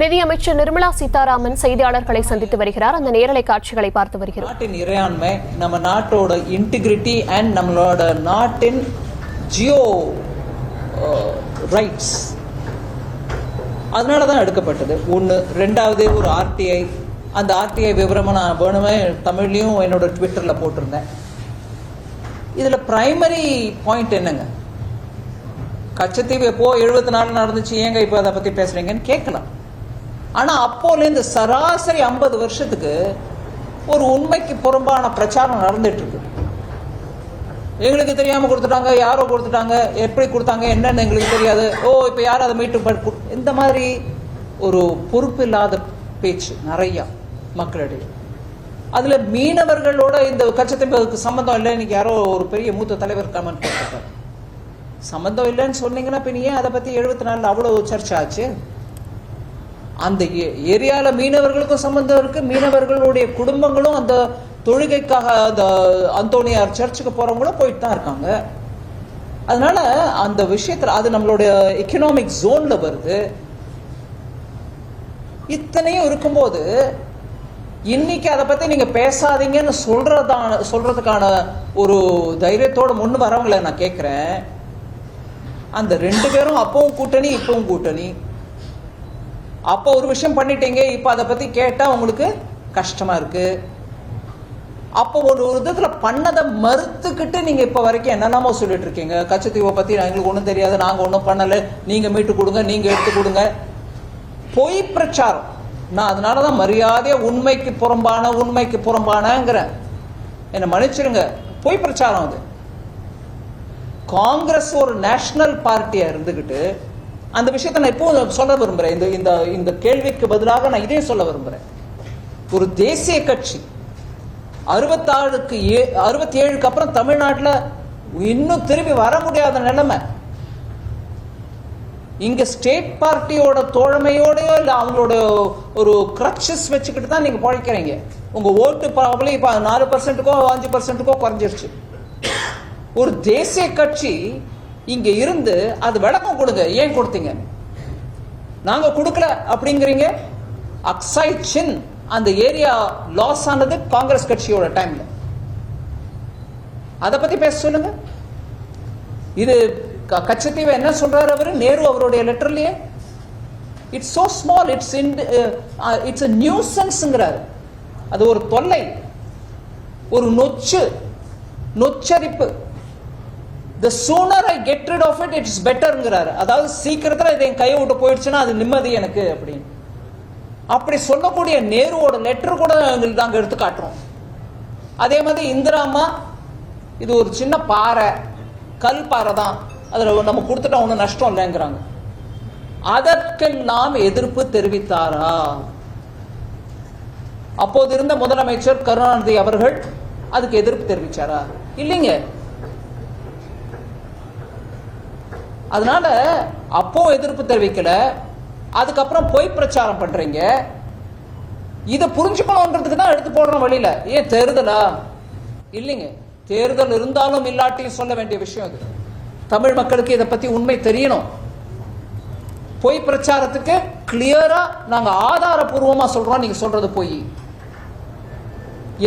நிதியமைச்சர் நிர்மலா சீதாராமன் செய்தியாளர்களை சந்தித்து வருகிறார். அந்த நேரலை காட்சிகளை பார்த்து வருகிறோம். நாட்டின் இறையாண்மை, நம்ம நாட்டோட இன்டிகிரிட்டி அண்ட் நம்மளோட நாட்டின் ஜியோ ரைட்ஸ், அதனால தான் எடுக்கப்பட்டது. ஒன்று. ரெண்டாவது, ஒரு ஆர்டிஐ. அந்த ஆர்டிஐ விவரமாக நான் வேணுமே தமிழ்லையும் என்னோட ட்விட்டரில் போட்டிருந்தேன். இதில் பிரைமரி பாயிண்ட் என்னங்க, கச்சத்தீவு எப்போ 74 நடந்துச்சு, ஏங்க இப்போ அதை பற்றி பேசுகிறீங்கன்னு கேட்கலாம். ஆனால் அப்போலேருந்து சராசரி 50 வருஷத்துக்கு ஒரு உண்மைக்கு புறம்பான பிரச்சாரம் நடந்துட்டு இருக்கு. எங்களுக்கு தெரியாமல் கொடுத்துட்டாங்க, யாரோ கொடுத்துட்டாங்க, எப்படி கொடுத்தாங்க என்னன்னு எங்களுக்கு தெரியாது, இப்போ யாரும் அதை மீட்டு இந்த மாதிரி ஒரு பொறுப்பு இல்லாத பேச்சு நிறையா மக்களிடையே. அதில் மீனவர்களோட இந்த கச்சத்தீவுக்கு சம்மந்தம் இல்லை, இன்னைக்கு யாரோ ஒரு பெரிய மூத்த தலைவர் கமெண்ட் போட்டிருக்காரு. சம்மந்தம் இல்லைன்னு சொன்னீங்கன்னா பின் ஏன் அதை பற்றி 74 அவ்வளோ சர்ச்சை ஆச்சு? அந்த ஏரியாவில் மீனவர்களுக்கும் சம்பந்தம் இருக்கு, மீனவர்களுடைய குடும்பங்களும் அந்த தொழுகைக்காக அந்த அந்தோனியார் சர்ச்சுக்கு போறவங்களும் போயிட்டு தான் இருக்காங்க. அதனால அந்த விஷயத்துல அது நம்மளுடைய எக்கனாமிக் ஜோன்ல வருது. இத்தனையும் இருக்கும்போது இன்னைக்கு அதை பத்தி நீங்க பேசாதீங்கன்னு சொல்றதுக்கான ஒரு தைரியத்தோட முன்னு வரவங்களை நான் கேட்கிறேன். அந்த 2 பேரும் அப்பவும் கூட்டணி, இப்பவும் கூட்டணி. அப்போ ஒரு விஷயம் பண்ணிட்டீங்க, இப்போ அதை பத்தி கேட்டா உங்களுக்கு கஷ்டமா இருக்கு. அப்போ ஒரு விதத்துல பண்ணதை மறுத்துக்கிட்டு நீங்க இப்ப வரைக்கும் என்னென்னமோ சொல்லிட்டு இருக்கீங்க. கச்சத்தீவை பத்தி எங்களுக்கு ஒன்றும் தெரியாது, நாங்க ஒன்றும் பண்ணல, நீங்க மீட்டு கொடுங்க, நீங்க எடுத்து கொடுங்க. பொய் பிரச்சாரம். நான் அதனாலதான் மரியாதையா உண்மைக்கு புறம்பானங்கிறேன். என்ன மன்னிச்சிருங்க, பொய் பிரச்சாரம் அது. காங்கிரஸ் ஒரு நேஷனல் பார்ட்டியா இருந்துகிட்டு அந்த விஷயத்தை நான் இப்போ சொல்ல விரும்புறேன். இந்த கேள்விக்கு பதிலாக நான் இதே சொல்ல விரும்புறேன். ஒரு தேசிய கட்சி 67க்கு அப்புறம் தமிழ்நாட்டில் இன்னும் திரும்பி வர முடியாத நிலைமை. இங்க ஸ்டேட் பார்ட்டியோட தோழமையோடயோ இல்லை அவங்களோட ஒரு கிரட்சஸ் வச்சுக்கிட்டு தான் நீங்க பழைக்கிறீங்க. உங்க ஓட்டு ப்ராபபிளி இப்போ 4%க்கோ 5%க்கோ குறைஞ்சிருச்சு. ஒரு தேசிய கட்சி இங்க இருந்து அது விளக்கம் கொடுங்க, ஏன் கொடுத்தீங்க, நாங்க கொடுக்கல அப்படிங்கிறீங்க. அக்ஸாய் சின் அந்த ஏரியா லாஸ் ஆனது காங்கிரஸ் கட்சியோட டைம்ல. அதை பத்தி பேச சொல்லுங்க. இது கச்சத்தீவை என்ன சொல்றாரு அவரு, நேரு அவருடைய லெட்டர்லயே, it's so small, it's a நியூசன்ஸ்ங்கறாரு. அது ஒரு தொல்லை, ஒரு நொச்சரிப்பு. The sooner I get rid of it, it's betterங்கிறாரு. அதாவது சீக்கிரத்தில் இதை என் கையை விட்டு போயிடுச்சுன்னா அது நிம்மதி எனக்கு அப்படின்னு. அப்படி சொல்லக்கூடிய நேருவோட லெட்டர் கூட நாங்கள் எடுத்து காட்டுறோம். அதே மாதிரி இந்திரா அம்மா, இது ஒரு சின்ன பாறை, கல் பாறை தான், அதில் நம்ம கொடுத்துட்டா ஒன்றும் நஷ்டம் இல்லைங்கிறாங்க. அதற்கெல்லாம் எதிர்ப்பு தெரிவித்தாரா? அப்போது இருந்த முதலமைச்சர் கருணாநிதி அவர்கள் அதுக்கு எதிர்ப்பு தெரிவிச்சாரா? இல்லைங்க. அதனால அப்போ எதிர்ப்பு தெரிவிக்கல, அதுக்கப்புறம் பொய் பிரச்சாரம் பண்றீங்க. இதை புரிஞ்சுக்கணும்ன்றதுக்கு தான் எடுத்து போடுறோம் வழியில. ஏன் தேர்தலா? இல்லைங்க, தேர்தல் இருந்தாலும் இல்லாட்டியும் சொல்ல வேண்டிய விஷயம் இது. தமிழ் மக்களுக்கு இதை பத்தி உண்மை தெரியணும். பொய் பிரச்சாரத்துக்கு கிளியரா நாங்க ஆதாரபூர்வமா சொல்றோம், நீங்க சொல்றது பொய்.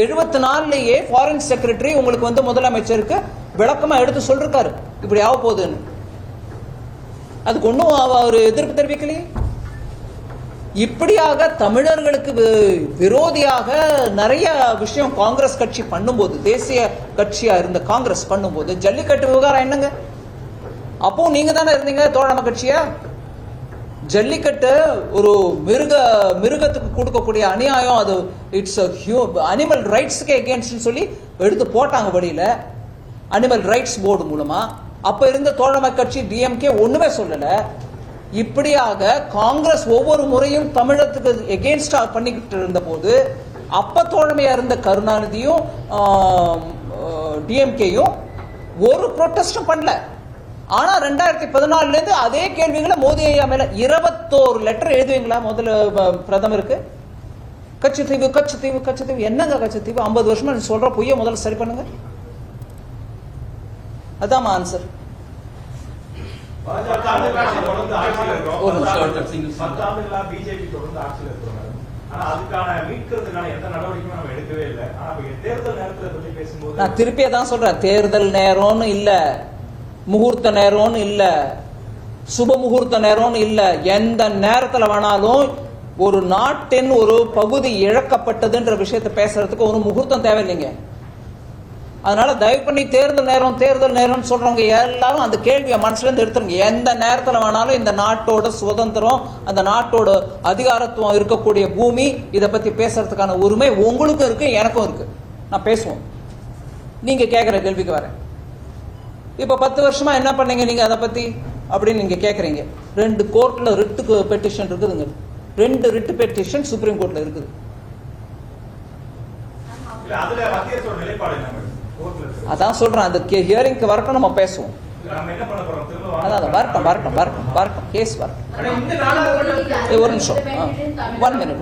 74லயே ஃபாரின் செக்ரட்டரி உங்களுக்கு வந்து முதலமைச்சருக்கு விளக்கமா எடுத்து சொல்றாரு இப்படி ஆக போகுதுன்னு. அதுக்கு ஒன்றும் அவர் எதிர்ப்பு தெரிவிக்கலையே. இப்படியாக தமிழர்களுக்கு விரோதியாக நிறைய விஷயம் காங்கிரஸ் கட்சி பண்ணும்போது, தேசிய கட்சியா இருந்த காங்கிரஸ் பண்ணும்போது, ஜல்லிக்கட்டு விவகாரம் என்னங்க, அப்போ நீங்க தானே இருந்தீங்க தோழமை கட்சியா. ஜல்லிக்கட்டு ஒரு மிருகத்துக்கு கொடுக்கக்கூடிய அநியாயம், அது இட்ஸ் அனிமல் ரைட்ஸ்க்கு எகேன்ஸ்ட் சொல்லி எடுத்து போட்டாங்க வழியில, அனிமல் ரைட்ஸ் போர்டு மூலமா. அப்ப இருந்த தோழமை கட்சி டிஎம்கே ஒண்ணுமே சொல்லல. இப்படியாக காங்கிரஸ் ஒவ்வொரு முறையும் தமிழகத்துக்கு எகெயின்ஸ்டா பண்ணிக்கிட்டு இருந்த போது, அப்ப தோழமையா இருந்த கருணாநிதியும் டிஎம்கேயும் ஒரு ப்ரொட்டஸ்டும் பண்ணல. ஆனா 2014 இருந்து அதே கேள்விகளை மோடி ஐயா மேல 21 லெட்டர் எழுதுவீங்களா முதல்ல பிரதமருக்கு? கச்சத்தீவு கச்சத்தீவு கச்சத்தீவு என்னங்க கச்சத்தீவு? 50 வருஷமா நீ சொல்ற பொய்ய முதல்ல சரி பண்ணுங்க. அதான் ஆன்சர். ஒரு நிமிஷம். பிஜேபி தொடர்ந்து ஆட்சியில் இருக்கிறோம். ஆனா அதுக்கான மீட்கிறதுக்கான எந்த நடவடிக்கையும் நம்ம எடுக்கவே இல்லை. ஆனா தேர்தல் நேரத்துல பத்தி பேசும்போது நான் திருப்பியே தான் சொல்றேன், தேர்தல் நேரம்னு இல்ல, முகூர்த்த நேரம்னு இல்ல, சுப முகூர்த்த நேரம்னு இல்ல, எந்த நேரத்துல வேணாலும் ஒரு நாட்டின் ஒரு பகுதி இழக்கப்பட்டதுன்ற விஷயத்தை பேசுறதுக்கு ஒரு முகூர்த்தம் தேவையில்லைங்க. அதனால தயவு பண்ணி தேர்தல் நேரம்னு சொல்றவங்க எல்லாரும் அந்த கேள்வியை மனசுல இருந்து எடுத்துருங்க. எந்த நேரத்துல வேணாலும் இந்த நாட்டோட சுதந்திரம், அந்த நாட்டோட அதிகாரத்துவம் இருக்கக்கூடிய பூமி, இதை பத்தி பேசுறதுக்கான உரிமை உங்களுக்கும் இருக்கு, எனக்கும் இருக்கு. நான் பேசுவோம். நீங்க கேட்கிற கேள்விக்கு வரேன். இப்ப 10 வருஷமா என்ன பண்ணீங்க நீங்க அதை பத்தி அப்படின்னு நீங்க கேக்குறீங்க. 2 கோர்ட்ல ரிட்டுக்கு பெட்டிஷன் இருக்குதுங்க. 2 ரிட்டு பெட்டிஷன் சுப்ரீம் கோர்ட்ல இருக்குது. அதுல மத்திய அரசோட நிலைப்பாடு என்ன? அதான் சொல்றேன், அந்த ஹியரிங்க்கு வரட்டும், நம்ம பேசுவோம். நம்ம என்ன பண்ண போறோம்? அதான் வரட்டும் கேஸ் வரட்டும். ஒரு நிமிஷம், 1 மினிட்.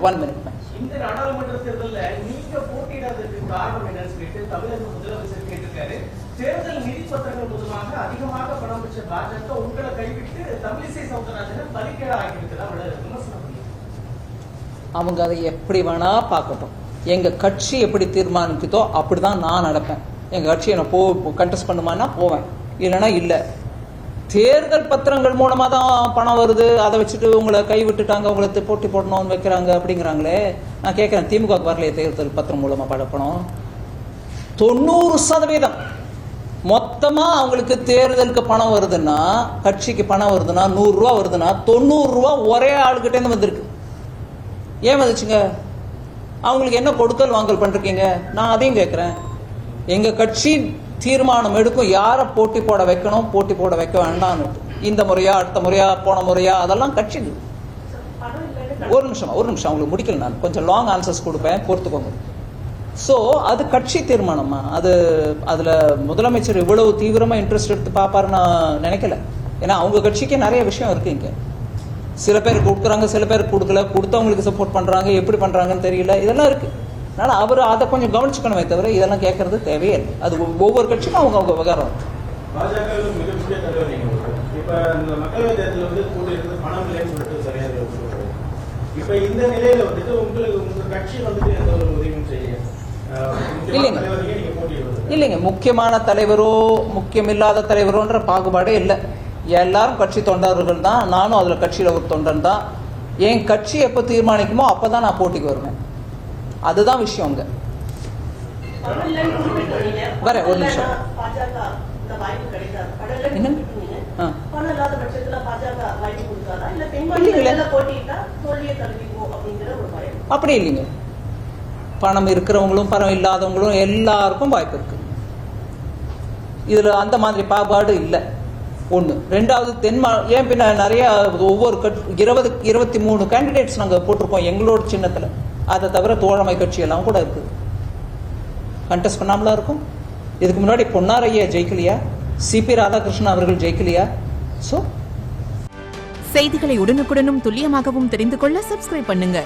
இந்த நாடாளுமன்ற தேர்தல்ல நீங்க போட்டியிடாததுக்கு காரணம் என்னன்னு சொல்லிட்டு தமிழக முதலமைச்சர் கேட்டிருக்காரு. தேர்தல் நிதி பத்திரங்கள் மூலமாக அதிகமாக பணம் பெற்ற பாஜக உங்களை கைவிட்டு தமிழிசை சவுந்தரராஜனை பலிக்கேட ஆகியிருக்கிறதா விமர்சனம் பண்ணி அவங்க அதை எப்படி வேணா பார்க்கட்டும். எங்க கட்சி எப்படி தீர்மானிக்குதோ அப்படிதான் நான் நடப்பேன். எங்க கட்சியை நான் கண்டெஸ்ட் பண்ணுமான்னா போவேன், இல்லைன்னா இல்லை. தேர்தல் பத்திரங்கள் மூலமா தான் பணம் வருது, அதை வச்சுட்டு உங்களை கைவிட்டுட்டாங்க, உங்களை போட்டி போடணும்னு வைக்கிறாங்க அப்படிங்கிறாங்களே. நான் கேட்கிறேன், திமுக வரலையே தேர்தல் பத்திரம் மூலமா பணம்? 90% மொத்தமா அவங்களுக்கு தேர்தலுக்கு பணம் வருதுன்னா, கட்சிக்கு பணம் வருதுன்னா, 100 ரூபா வருதுன்னா 90 ரூபா ஒரே ஆளுகிட்டே இருந்து வந்திருக்கு. ஏன் வந்துச்சுங்க? அவங்களுக்கு என்ன கொடுக்கல் வாங்கல் பண்றீங்க? நான் அதையும் கேட்கிறேன். எங்க கட்சி தீர்மானம் எடுக்கும், யாரை போட்டி போட வைக்கணும், போட்டி போட வைக்க வேண்டாம்னு. இந்த முறையா, அடுத்த முறையா, போன முறையா, அதெல்லாம் கட்சி. ஒரு நிமிஷம் அவங்களுக்கு முடிக்கல. நான் கொஞ்சம் லாங் ஆன்சர்ஸ் கொடுப்பேன், பொறுத்துக்கோங்க. ஸோ அது கட்சி தீர்மானமா? அதுல முதலமைச்சர் இவ்வளவு தீவிரமா இன்ட்ரெஸ்ட் எடுத்து பார்ப்பாரு நான் நினைக்கல. ஏன்னா அவங்க கட்சிக்கு நிறைய விஷயம் இருக்கு. இங்க சில பேர் கொடுக்குறாங்க, சில பேர் கொடுக்கல, கொடுத்தவங்களுக்கு சப்போர்ட் பண்றாங்க, எப்படி பண்றாங்கன்னு தெரியல, இதெல்லாம் இருக்கு. அதனால அவர் அதை கொஞ்சம் கவனிச்சுக்கணுமே தவிர இதெல்லாம் கேட்கறது தேவையே இல்லை. அது ஒவ்வொரு கட்சிக்கும் அவங்க விவகாரம். பாஜக மிகப்பெரிய தலைவர் நீங்க. இப்ப இந்த மக்களவை தேர்தலில் வந்து கூட்டியிருந்து பணம் இல்லைன்னு சொல்லிட்டு சரியாக சொல்றாரு. இப்ப இந்த நிலையில வந்துட்டு உங்க கட்சி வந்துட்டு எந்த ஒரு உதவியும் செய்ய இல்லைங்க. முக்கியமான தலைவரோ முக்கியமில்லாத தலைவரோன்ற பாகுபாடே இல்லை. எல்லாரும் கட்சி தொண்டர்கள் தான். நானும் அதுல கட்சியில ஒரு தொண்டன் தான். என் கட்சி எப்ப தீர்மானிக்குமோ அப்பதான் நான் போட்டிக்கு வருவேன். அதுதான் விஷயங்க. வரேன், ஒரு நிமிஷம். அப்படி இல்லைங்க. பணம் இருக்கிறவங்களும் பணம் இல்லாதவங்களும் எல்லாருக்கும் வாய்ப்பு இருக்கு. இதுல அந்த மாதிரி பாகுபாடு இல்லை. ஒண்ணு. ரெண்டாவது, ஏன் பின்ன நிறைய ஒவ்வொரு 23 கேண்டிடேட்ஸ் நாங்க போட்டிருக்கோம் எங்களோட சின்னத்துல. அதை தவிர தோழமை கட்சி எல்லாம் கூட இருக்குது. கண்டெஸ்ட் பண்ணாமலா இருக்கும். இதுக்கு முன்னாடி பொன்னாரையா ஜெயிக்கலையா? சிபி ராதாகிருஷ்ணன் அவர்கள் ஜெயிக்கலையா? செய்திகளை உடனுக்குடனும் துல்லியமாகவும் தெரிந்து கொள்ள சப்ஸ்கிரைப் பண்ணுங்க.